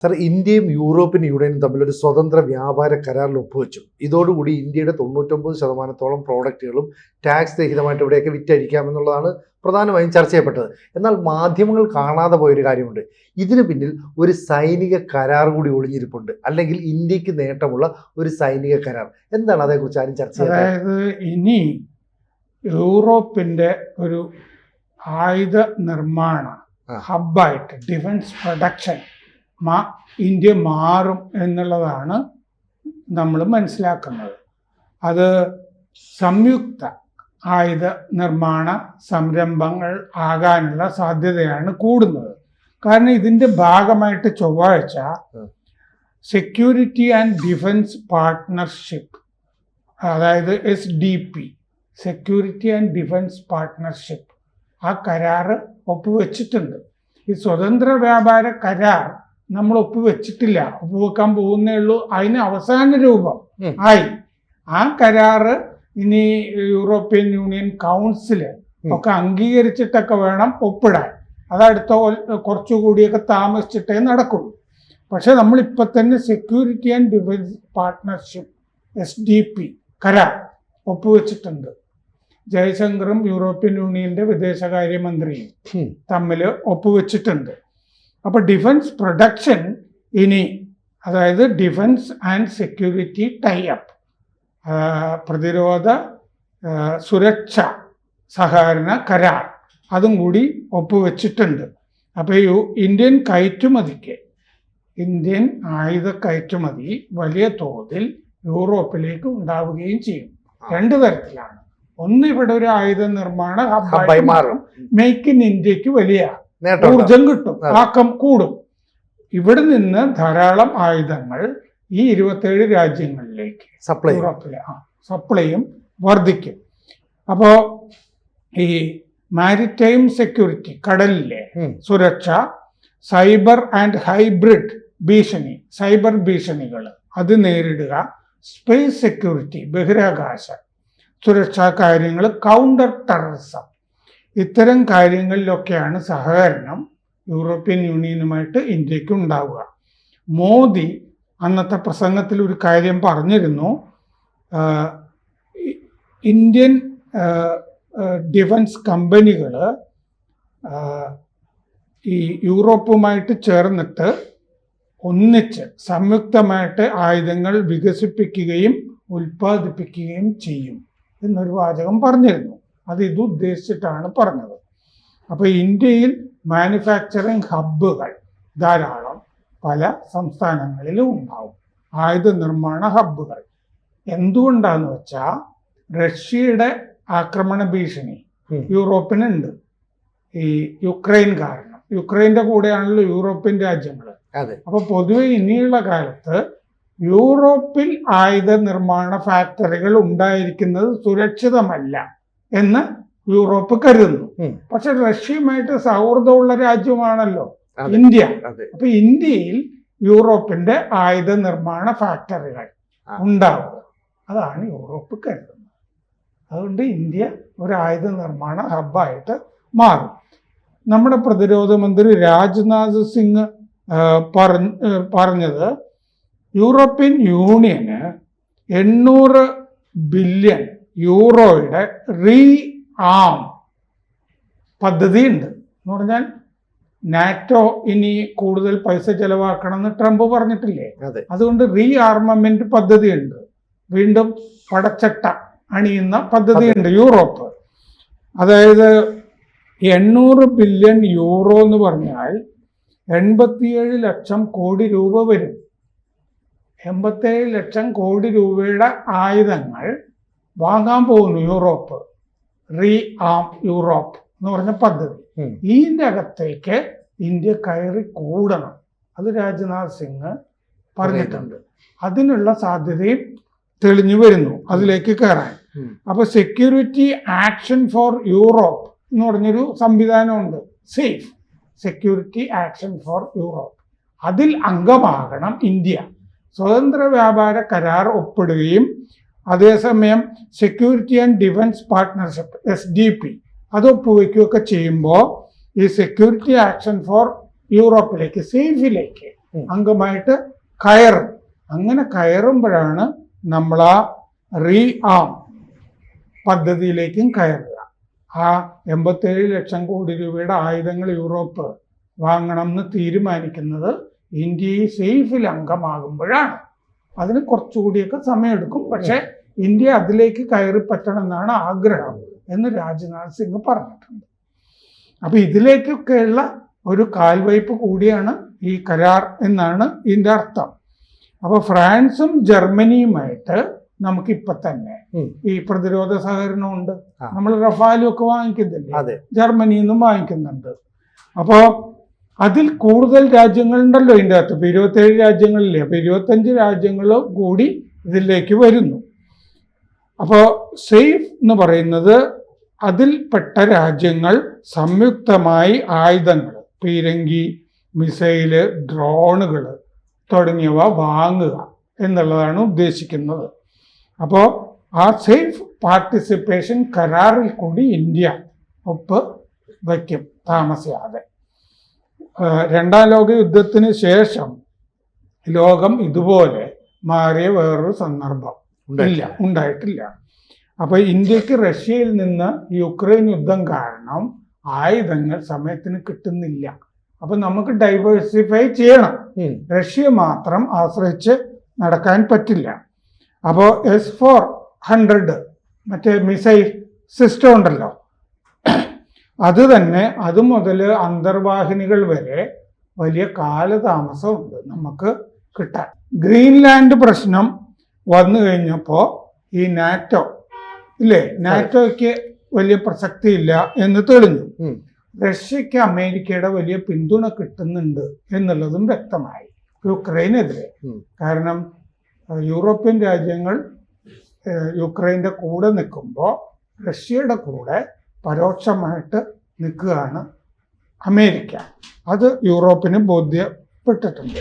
Sir, ഇന്ത്യയും European യൂണിയനും തമ്മിലൊരു സ്വതന്ത്ര വ്യാപാര കരാറിൽ ഒപ്പുവെച്ചു. ഇതോടുകൂടി ഇന്ത്യയുടെ 99% പ്രോഡക്റ്റുകളും ടാക്സ് രഹിതമായിട്ട് ഇവിടെയൊക്കെ വിറ്റഴിക്കാമെന്നുള്ളതാണ് പ്രധാനമായും ചർച്ച ചെയ്യപ്പെട്ടത്. എന്നാൽ മാധ്യമങ്ങൾ കാണാതെ പോയൊരു കാര്യമുണ്ട്. ഇതിന് പിന്നിൽ ഒരു സൈനിക കരാർ കൂടി ഒളിഞ്ഞിരിപ്പുണ്ട്, അല്ലെങ്കിൽ ഇന്ത്യക്ക് നേട്ടമുള്ള ഒരു സൈനിക കരാർ. എന്താണ് അതേക്കുറിച്ച് ആരും ചർച്ച ചെയ്യുന്നത്? അതായത് ഇനി യൂറോപ്പിന്റെ ഒരു ആയുധ നിർമ്മാണ ഹബ്ബായിട്ട് ഡിഫൻസ് പ്രൊഡക്ഷൻ ഇന്ത്യ മാറും എന്നുള്ളതാണ് നമ്മൾ മനസ്സിലാക്കുന്നത്. അത് സംയുക്ത ആയുധ നിർമ്മാണ സംരംഭങ്ങൾ ആകാനുള്ള സാധ്യതയാണ് കൂടുന്നത്. കാരണം ഇതിൻ്റെ ഭാഗമായിട്ട് ചൊവ്വാഴ്ച സെക്യൂരിറ്റി ആൻഡ് ഡിഫൻസ് പാർട്ട്ണർഷിപ്പ്, അതായത് SDP security and defence partnership, ആ കരാറ് ഒപ്പുവെച്ചിട്ടുണ്ട്. ഈ സ്വതന്ത്ര വ്യാപാര കരാർ നമ്മൾ ഒപ്പുവെച്ചിട്ടില്ല, ഒപ്പുവെക്കാൻ പോകുന്നേ ഉള്ളൂ. അതിന് അവസാന രൂപം ആയി. ആ കരാറ് ഇനി യൂറോപ്യൻ യൂണിയൻ കൗൺസില് ഒക്കെ അംഗീകരിച്ചിട്ടൊക്കെ വേണം ഒപ്പിടാൻ. അതടുത്ത കുറച്ചുകൂടിയൊക്കെ താമസിച്ചിട്ടേ നടക്കുള്ളൂ. പക്ഷെ നമ്മളിപ്പോൾ തന്നെ security and defence partnership SDP കരാർ ഒപ്പുവെച്ചിട്ടുണ്ട്. ജയശങ്കറും യൂറോപ്യൻ യൂണിയന്റെ വിദേശകാര്യമന്ത്രിയും തമ്മിൽ ഒപ്പുവെച്ചിട്ടുണ്ട്. അപ്പോൾ ഡിഫൻസ് പ്രൊഡക്ഷൻ ഇനി, അതായത് defence and security tie up, പ്രതിരോധ സുരക്ഷ സഹകരണ കരാർ, അതും കൂടി ഒപ്പുവെച്ചിട്ടുണ്ട്. അപ്പോൾ ഇന്ത്യൻ ആയുധ കയറ്റുമതി വലിയ തോതിൽ യൂറോപ്പിലേക്ക് ഉണ്ടാവുകയും ചെയ്യും. രണ്ടു തരത്തിലാണ്. ഒന്ന്, ഇവിടെ ഒരു ആയുധ നിർമ്മാണ ഹബ്ബായി മാറും. മേക്ക് ഇൻ ഇന്ത്യക്ക് വലിയ ഊർജം കിട്ടും, ആക്കം കൂടും. ഇവിടെ നിന്ന് ധാരാളം ആയുധങ്ങൾ ഈ 27 രാജ്യങ്ങളിലേക്ക് യൂറോപ്പിലെ സപ്ലൈയും വർദ്ധിക്കും. അപ്പോൾ ഈ മാരിടൈം സെക്യൂരിറ്റി, കടലിലെ സുരക്ഷ, സൈബർ ആൻഡ് ഹൈബ്രിഡ് ഭീഷണി, സൈബർ ഭീഷണികൾ അത് നേരിടുക, സ്പേസ് സെക്യൂരിറ്റി, ബഹിരാകാശ സുരക്ഷാ കാര്യങ്ങൾ, കൗണ്ടർ ടെററിസം, ഇത്തരം കാര്യങ്ങളിലൊക്കെയാണ് സഹകരണം യൂറോപ്യൻ യൂണിയനുമായിട്ട് ഇന്ത്യക്ക് ഉണ്ടാവുക. മോദി അന്നത്തെ പ്രസംഗത്തിൽ ഒരു കാര്യം പറഞ്ഞിരുന്നു. ഇന്ത്യൻ ഡിഫൻസ് കമ്പനികൾ ഈ യൂറോപ്പുമായിട്ട് ചേർന്നിട്ട് ഒന്നിച്ച് സംയുക്തമായിട്ട് ആയുധങ്ങൾ വികസിപ്പിക്കുകയും ഉൽപ്പാദിപ്പിക്കുകയും ചെയ്യും എന്നൊരു വാചകം പറഞ്ഞിരുന്നു. അത് ഇത് ഉദ്ദേശിച്ചിട്ടാണ് പറഞ്ഞത്. അപ്പോൾ ഇന്ത്യയിൽ മാനുഫാക്ചറിങ് ഹബ്ബുകൾ ധാരാളം പല സംസ്ഥാനങ്ങളിലും ഉണ്ടാവും, ആയുധ നിർമ്മാണ ഹബ്ബുകൾ. എന്തുകൊണ്ടാന്ന് വെച്ചാൽ റഷ്യയുടെ ആക്രമണ ഭീഷണി യൂറോപ്പിനുണ്ട്. ഈ യുക്രൈൻ കാരണം, യുക്രൈൻ്റെ കൂടെയാണല്ലോ യൂറോപ്യൻ രാജ്യങ്ങൾ. അപ്പോൾ പൊതുവെ ഇനിയുള്ള കാലത്ത് യൂറോപ്പിൽ ആയുധ നിർമ്മാണ ഫാക്ടറികൾ ഉണ്ടായിരിക്കുന്നത് സുരക്ഷിതമല്ല എന്ന് യൂറോപ്പ് കരുതുന്നു. പക്ഷെ റഷ്യയുമായിട്ട് സൗഹൃദമുള്ള രാജ്യമാണല്ലോ ഇന്ത്യ. അപ്പൊ ഇന്ത്യയിൽ യൂറോപ്പിന്റെ ആയുധ നിർമ്മാണ ഫാക്ടറികൾ ഉണ്ടാവുക, അതാണ് യൂറോപ്പ് കരുതുന്നത്. അതുകൊണ്ട് ഇന്ത്യ ഒരു ആയുധ നിർമ്മാണ ഹബ്ബായിട്ട് മാറും. നമ്മുടെ പ്രതിരോധ മന്ത്രി രാജ്നാഥ് സിംഗ് പറഞ്ഞത് യൂറോപ്യൻ യൂണിയന് 800 ബില്യൺ യൂറോയുടെ ആം പദ്ധതി ഉണ്ട്. എന്ന് പറഞ്ഞാൽ നാറ്റോ ഇനി കൂടുതൽ പൈസ ചെലവാക്കണമെന്ന് ട്രംപ് പറഞ്ഞിട്ടില്ലേ? അതുകൊണ്ട് ആർമമെന്റ് പദ്ധതിയുണ്ട്. വീണ്ടും പടച്ചട്ട അണിയുന്ന പദ്ധതിയുണ്ട് യൂറോപ്പ്. അതായത് 800 ബില്യൺ യൂറോ എന്ന് പറഞ്ഞാൽ 87 ലക്ഷം കോടി രൂപ വരും. 87 ലക്ഷം കോടി രൂപയുടെ ആയുധങ്ങൾ വാങ്ങാൻ പോകുന്നു യൂറോപ്പ്. ആം യൂറോപ്പ് എന്ന് പറഞ്ഞ പദ്ധതി. ഇതിൻ്റെ അകത്തേക്ക് ഇന്ത്യ കയറി കൂടണം. അത് രാജ്നാഥ് സിംഗ് പറഞ്ഞിട്ടുണ്ട്. അതിനുള്ള സാധ്യതയും തെളിഞ്ഞു വരുന്നു അതിലേക്ക് കയറാൻ. അപ്പൊ സെക്യൂരിറ്റി ആക്ഷൻ ഫോർ യൂറോപ്പ് എന്ന് പറഞ്ഞൊരു സംവിധാനമുണ്ട്, safe security action for Europe. അതിൽ അംഗമാകണം ഇന്ത്യ. സ്വതന്ത്ര വ്യാപാര കരാർ ഒപ്പിടുകയും അതേസമയം security and defence partnership SDP അത് ഒപ്പുവെക്കുകയൊക്കെ ചെയ്യുമ്പോൾ ഈ സെക്യൂരിറ്റി ആക്ഷൻ ഫോർ യൂറോപ്പിലേക്ക്, സേഫിലേക്ക് അംഗമായിട്ട് കയറും. അങ്ങനെ കയറുമ്പോഴാണ് നമ്മൾ ആ റീ ആം പദ്ധതിയിലേക്കും കയറുക. ആ 87 ലക്ഷം കോടി രൂപയുടെ ആയുധങ്ങൾ യൂറോപ്പ് വാങ്ങണം എന്ന് തീരുമാനിക്കുന്നത് ഇന്ത്യ ഈ സേഫിൽ അംഗമാകുമ്പോഴാണ്. അതിന് കുറച്ചുകൂടിയൊക്കെ സമയമെടുക്കും. പക്ഷെ ഇന്ത്യ അതിലേക്ക് കയറി പറ്റണം എന്നാണ് ആഗ്രഹം എന്ന് രാജ്നാഥ് സിംഗ് പറഞ്ഞിട്ടുണ്ട്. അപ്പൊ ഇതിലേക്കൊക്കെയുള്ള ഒരു കാൽവയ്പ് കൂടിയാണ് ഈ കരാർ എന്നാണ് ഇതിന്റെ അർത്ഥം. അപ്പൊ ഫ്രാൻസും ജർമ്മനിയുമായിട്ട് നമുക്കിപ്പൊ തന്നെ ഈ പ്രതിരോധ സഹകരണമുണ്ട്. നമ്മൾ റഫാലും ഒക്കെ വാങ്ങിക്കുന്നില്ലേ, ജർമ്മനിയിൽ നിന്നും വാങ്ങിക്കുന്നുണ്ട്. അപ്പോ അതിൽ കൂടുതൽ രാജ്യങ്ങളുണ്ടല്ലോ ഇതിൻ്റെ അകത്ത്. ഇപ്പൊ 27 രാജ്യങ്ങളില്ലേ, അപ്പൊ 25 രാജ്യങ്ങൾ കൂടി ഇതിലേക്ക് വരുന്നു. അപ്പോൾ സേഫ് എന്ന് പറയുന്നത് അതിൽപ്പെട്ട രാജ്യങ്ങൾ സംയുക്തമായി ആയുധങ്ങൾ, പീരങ്കി, മിസൈല്, ഡ്രോണുകൾ തുടങ്ങിയവ വാങ്ങുക എന്നുള്ളതാണ് ഉദ്ദേശിക്കുന്നത്. അപ്പോൾ ആ സേഫ് പാർട്ടിസിപ്പേഷൻ കരാറിൽ കൂടി ഇന്ത്യ ഒപ്പ് വയ്ക്കും താമസിയാതെ. രണ്ടാം ലോക യുദ്ധത്തിന് ശേഷം ലോകം ഇതുപോലെ മാറിയ വേറൊരു സന്ദർഭം ഉണ്ടായിട്ടില്ല. അപ്പൊ ഇന്ത്യക്ക് റഷ്യയിൽ നിന്ന് യുക്രൈൻ യുദ്ധം കാരണം ആയുധങ്ങൾ സമയത്തിന് കിട്ടുന്നില്ല. അപ്പൊ നമുക്ക് ഡൈവേഴ്സിഫൈ ചെയ്യണം. റഷ്യ മാത്രം ആശ്രയിച്ച് നടക്കാൻ പറ്റില്ല. അപ്പോൾ S-400 മറ്റേ മിസൈൽ സിസ്റ്റം ഉണ്ടല്ലോ, അത് തന്നെ അത് മുതൽ അന്തർവാഹിനികൾ വരെ വലിയ കാലതാമസമുണ്ട് നമുക്ക് കിട്ടാൻ. ഗ്രീൻലാൻഡ് പ്രശ്നം വന്നു കഴിഞ്ഞപ്പോൾ ഈ നാറ്റോ ഇല്ലേ, നാറ്റോയ്ക്ക് വലിയ പ്രസക്തിയില്ല എന്ന് തെളിഞ്ഞു. റഷ്യക്ക് അമേരിക്കയുടെ വലിയ പിന്തുണ കിട്ടുന്നുണ്ട് എന്നുള്ളതും വ്യക്തമായി യുക്രൈനെതിരെ. കാരണം യൂറോപ്യൻ രാജ്യങ്ങൾ യുക്രൈൻ്റെ കൂടെ നിൽക്കുമ്പോൾ റഷ്യയുടെ കൂടെ പരോക്ഷമായിട്ട് നിൽക്കുകയാണ് അമേരിക്ക. അത് യൂറോപ്പിന് ബോധ്യപ്പെട്ടിട്ടുണ്ട്.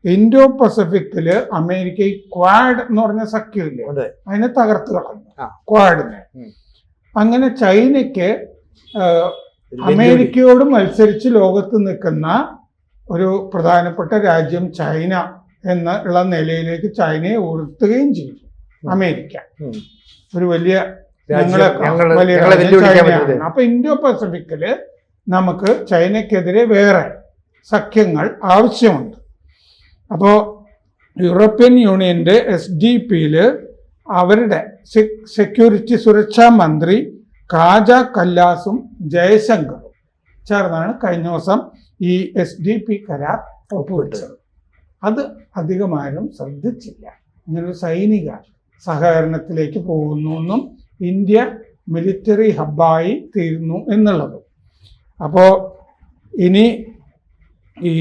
ഇൻഡോ പസഫിക്കില് അമേരിക്ക ഈ ക്വാഡ് എന്ന് പറഞ്ഞ സഖ്യമില്ലേ, അതിനെ തകർത്ത് കളഞ്ഞു ക്വാഡിനെ. അങ്ങനെ ചൈനയ്ക്ക് അമേരിക്കയോട് മത്സരിച്ച് ലോകത്ത് നിൽക്കുന്ന ഒരു പ്രധാനപ്പെട്ട രാജ്യം ചൈന എന്നുള്ള നിലയിലേക്ക് ചൈനയെ ഉയർത്തുകയും ചെയ്തു അമേരിക്ക. ഒരു വലിയ ചൈനയാണ്. അപ്പൊ ഇൻഡോ പസഫിക്കില് നമുക്ക് ചൈനയ്ക്കെതിരെ വേറെ സഖ്യങ്ങൾ ആവശ്യമുണ്ട്. അപ്പോൾ യൂറോപ്യൻ യൂണിയന്റെ SDP അവരുടെ സെക്യൂരിറ്റി സുരക്ഷാ മന്ത്രി കാജ കല്ലാസും ജയശങ്കറും ചേർന്നാണ് കഴിഞ്ഞ ദിവസം ഈ SDP കരാർ ഒപ്പുവെച്ചത്. അത് അധികമാരും ശ്രദ്ധിച്ചില്ല. ഇങ്ങനൊരു സൈനിക സഹകരണത്തിലേക്ക് പോകുന്നു എന്നും ഇന്ത്യ മിലിറ്ററി ഹബ്ബായി തീരുന്നു എന്നുള്ളതും. അപ്പോൾ ഇനി ഈ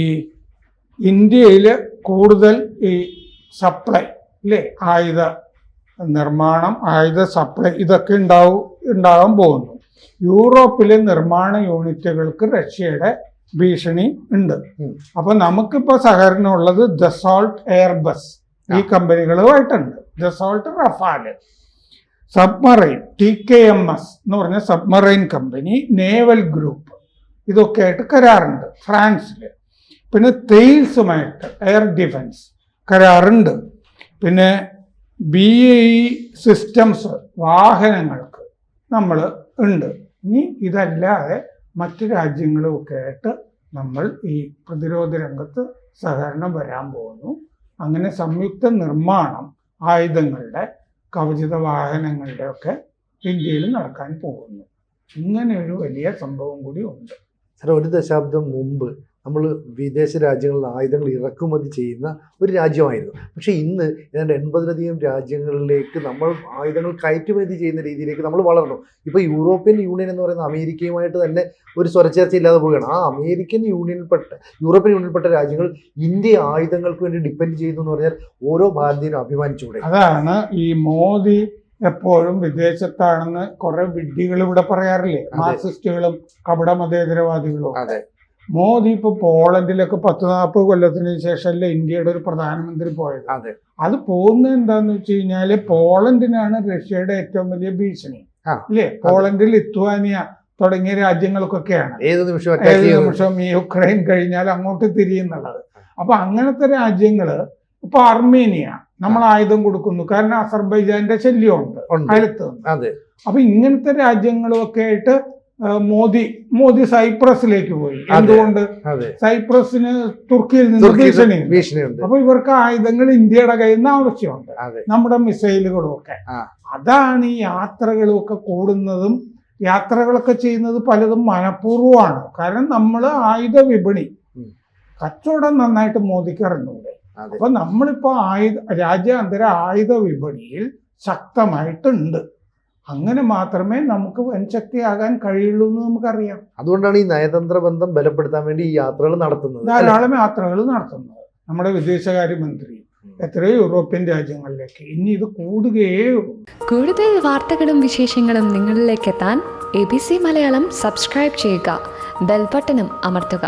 ഇന്ത്യയിൽ കൂടുതൽ ഈ സപ്ലൈ ഇല്ലേ, ആയുധ നിർമ്മാണം, ആയുധ സപ്ലൈ ഇതൊക്കെ ഉണ്ടാകാൻ പോകുന്നു. യൂറോപ്പിലെ നിർമ്മാണ യൂണിറ്റുകൾക്ക് റഷ്യയുടെ ഭീഷണി ഉണ്ട്. അപ്പൊ നമുക്കിപ്പോ സഹകരണം ഉള്ളത് ദസോൾട്ട്, എയർബസ് ഈ കമ്പനികളുമായിട്ടുണ്ട്. ദസോൾട്ട്, റഫാല്, സബ്മറൈൻ, TKMS എന്ന് പറഞ്ഞ സബ്മറൈൻ കമ്പനി, നേവൽ ഗ്രൂപ്പ് ഇതൊക്കെ ആയിട്ട് കരാറുണ്ട് ഫ്രാൻസിൽ. പിന്നെ തെയിൽസുമായിട്ട് എയർ ഡിഫൻസ് കരാറുണ്ട്. പിന്നെ BAE സിസ്റ്റംസ് വാഹനങ്ങൾക്ക് നമ്മൾ ഉണ്ട്. ഇനി ഇതല്ലാതെ മറ്റു രാജ്യങ്ങളുമൊക്കെ ആയിട്ട് നമ്മൾ ഈ പ്രതിരോധ രംഗത്ത് സഹകരണം വരാൻ പോകുന്നു. അങ്ങനെ സംയുക്ത നിർമ്മാണം ആയുധങ്ങളുടെ, കവചിത വാഹനങ്ങളുടെ ഒക്കെ ഇന്ത്യയിൽ നടക്കാൻ പോകുന്നു. ഇങ്ങനെ ഒരു വലിയ സംഭവം കൂടി ഉണ്ട്. സാർ, ഒരു ദശാബ്ദം മുമ്പ് നമ്മൾ വിദേശ രാജ്യങ്ങളിൽ ആയുധങ്ങൾ ഇറക്കുമതി ചെയ്യുന്ന ഒരു രാജ്യമായിരുന്നു. പക്ഷേ ഇന്ന് ഏതാണ്ട് 80-ലധികം രാജ്യങ്ങളിലേക്ക് നമ്മൾ ആയുധങ്ങൾ കയറ്റുമതി ചെയ്യുന്ന രീതിയിലേക്ക് നമ്മൾ വളർന്നു. ഇപ്പോൾ യൂറോപ്യൻ യൂണിയൻ എന്ന് പറയുന്ന അമേരിക്കയുമായിട്ട് തന്നെ ഒരു സ്വരച്ചേർച്ച ഇല്ലാതെ പോവുകയാണ്. ആ യൂറോപ്യൻ യൂണിയനിൽപ്പെട്ട രാജ്യങ്ങൾ ഇന്ത്യ ആയുധങ്ങൾക്ക് വേണ്ടി ഡിപ്പെൻഡ് ചെയ്യുന്നു എന്ന് പറഞ്ഞാൽ ഓരോ ഭാരതീയനും അഭിമാനിച്ചുകൂടെ? അതാണ് ഈ മോദി എപ്പോഴും വിദേശത്താണെന്ന് കുറെ വിഡ്ഢികൾ ഇവിടെ പറയാറില്ലേ, മാർക്സിസ്റ്റുകളും കപട മതേതരവാദികളും. മോദി ഇപ്പൊ പോളണ്ടിലൊക്കെ 10-40 കൊല്ലത്തിന് ശേഷമല്ലേ ഇന്ത്യയുടെ ഒരു പ്രധാനമന്ത്രി പോയത്. അത് പോകുന്നത് എന്താന്ന് വെച്ച് കഴിഞ്ഞാല് പോളണ്ടിനാണ് റഷ്യയുടെ ഏറ്റവും വലിയ ഭീഷണി അല്ലേ. പോളണ്ട്, ലിത്വാനിയ തുടങ്ങിയ രാജ്യങ്ങൾക്കൊക്കെയാണ് ഏത് നിമിഷം ഈ യുക്രൈൻ കഴിഞ്ഞാൽ അങ്ങോട്ട് തിരിയുന്നുള്ളത്. അപ്പൊ അങ്ങനത്തെ രാജ്യങ്ങള് ഇപ്പൊ അർമേനിയ നമ്മൾ ആയുധം കൊടുക്കുന്നു, കാരണം അസർബൈജാന്റെ ശല്യമുണ്ട് അയലത്ത്. അതെ. അപ്പൊ ഇങ്ങനത്തെ രാജ്യങ്ങളുമൊക്കെ ആയിട്ട് മോദി സൈപ്രസിലേക്ക് പോയി. എന്തുകൊണ്ട്? സൈപ്രസിന് തുർക്കിയിൽ നിന്ന് ഭീഷണിയുണ്ട്. അപ്പൊ ഇവർക്ക് ആയുധങ്ങൾ ഇന്ത്യയുടെ കയ്യിൽ നിന്ന് ആവശ്യമുണ്ട്, നമ്മുടെ മിസൈലുകളും ഒക്കെ. അതാണ് ഈ യാത്രകളും ഒക്കെ കൂടുന്നതും യാത്രകളൊക്കെ ചെയ്യുന്നത് പലതും മനഃപൂർവ്വമാണ്. കാരണം നമ്മൾ ആയുധ വിപണി കച്ചവടം നന്നായിട്ട് മോദിക്ക് അറിഞ്ഞൂടെ. അപ്പൊ നമ്മളിപ്പോ രാജ്യാന്തര ആയുധ വിപണിയിൽ ശക്തമായിട്ടുണ്ട്. അങ്ങനെ മാത്രമേ നമുക്ക് വൻശക്തിയാകാൻ കഴിയുള്ളൂ എന്ന് നമുക്കറിയാം. അതുകൊണ്ടാണ് ഈ നയതന്ത്ര ബന്ധം ബലപ്പെടുത്താൻ വേണ്ടി ഈ യാത്രകൾ നടത്തുന്നത്, ധാരാളം യാത്രകൾ നടത്തുന്നത്. നമ്മുടെ വിദേശകാര്യമന്ത്രി എത്രയോ യൂറോപ്യൻ രാജ്യങ്ങളിലേക്ക്. ഇനി ഇത് കൂടുകയേ ഉള്ളൂ. കൂടുതൽ വാർത്തകളും വിശേഷങ്ങളും നിങ്ങളിലേക്ക് എത്താൻ ABC മലയാളം സബ്സ്ക്രൈബ് ചെയ്യുക, ബെൽ ബട്ടണും അമർത്തുക.